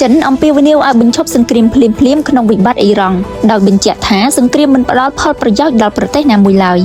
ចិនអំពាវនាវឲ្យបញ្ឈប់សង្គ្រាមភ្លាមៗក្នុងវិបត្តិអ៊ីរ៉ង់ដោយបញ្ជាក់ថាសង្គ្រាមមិនផ្ដល់ផលប្រយោជន៍ដល់ប្រទេសណាមួយឡើយ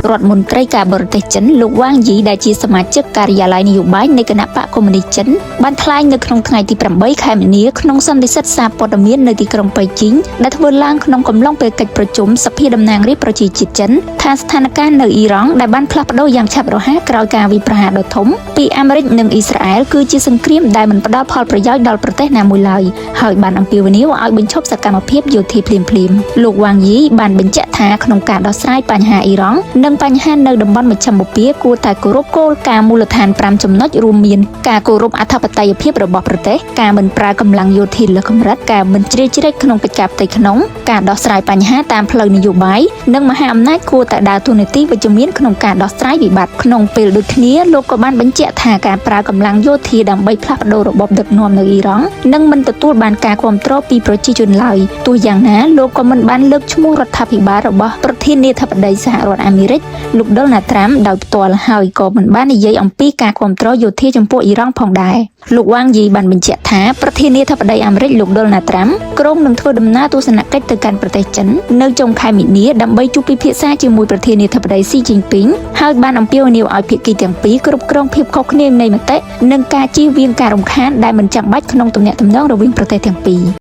រដ្ឋមន្ត្រីការបរទេសចិនលោកវ៉ាងយីដែលជាសមាជិកការិយាល័យនយោបាយនៃគណៈបកកុម្មុយនីសចិនបានថ្លែងនៅក្នុងថ្ងៃទី8ខែមីនាក្នុងសន្និសីទសារព័ត៌មាននៅទីក្រុងប៉េជីងដែលធ្វើឡើងក្នុងកំឡុងពេលកិច្ចប្រជុំសភាតំណាងរាស្ត្រប្រជាជាតិចិនថាស្ថានភាពនៅអ៊ីរ៉ង់ដែលបានផ្លាស់ប្ដូរយ៉ាងឆាប់រហ័សក្រោយការវាយប្រហារដ៏ធំពីអាមេរិកនិងអ៊ីស្រាអែលគឺជាសង្គ្រាមដែលមិនផ្ដល់ផលប្រយោជន៍ដល់ប្រទេសណាមួយឡើយហើយបានអំពាវនាវឲ្យបញ្ឈប់សកម្មភាពយោធាភ្លាមៗលោកវ៉ាងយីបានបញ្ជាក់ថាក្នុងការដោះស្រាយបញ្ហាអ៊ីរ៉ង់និងបញ្ហានៅតំបន់មជ្ឈមបូព៌ាគួរតែគោរពគោលការណ៍មូលដ្ឋាន5ចំណុចរួមមានការគោរពអធិបតេយ្យភាពរបស់ប្រទេសការមិនប្រើកម្លាំងយោធាលើសកម្រិតការមិនជ្រៀតជ្រែកក្នុងកិច្ចការផ្ទៃក្នុងការដោះស្រាយបញ្ហាតាមផ្លូវនយោបាយនិងមហាអំណាចគួរតែដើរតួនាទីវិជ្ជមានក្នុងការដោះស្រាយវិបត្តិក្នុងពេលដូចគ្នាលោកក៏បានបញ្ជាក់ថាការប្រើកម្លាំងយោធាដើម្បីផ្លាស់ប្ដូររបបដឹកនាំនៅអ៊ីរ៉ង់នឹងមិនទទួលបានការគាំទ្រពីប្រជាជនឡើយទោះយ៉ាងណាលោកក៏មិនបានលើកឈ្មោះរដ្ឋាភិបាលរបស់ប្រធានាធិបតីសហរដ្ឋអាមេរិកលោកដូណាល់ត្រាំដោយផ្ទាល់ហើយក៏មិនបាននិយាយអំពីការគាំទ្រយោធាចំពោះអ៊ីរ៉ង់ផងដែរលោកវ៉ាងយីបានបញ្ជាក់ថាប្រធានាធិបតីអាមេរិកលោកដូណាល់ត្រាំក្រុងនឹងធ្វើដំណើរទស្សនកិច្ចទៅកាន់ប្រទេសចិននៅចុងខែមីនាដើម្បីជួបពិភាក្សាជាមួយប្រធានាធិបតីស៊ីជីនពីងហើយបានអំពាវនាវឲ្យភាគីទាំងពីរគ្រប់គ្រងភាពខុសគ្នានៃមតិនិងការជៀសវាងការរំខានដែលមិនចាំបាច់ក្នុងទំនាក់ទំនងរវាងប្រទេសទាំងពីរ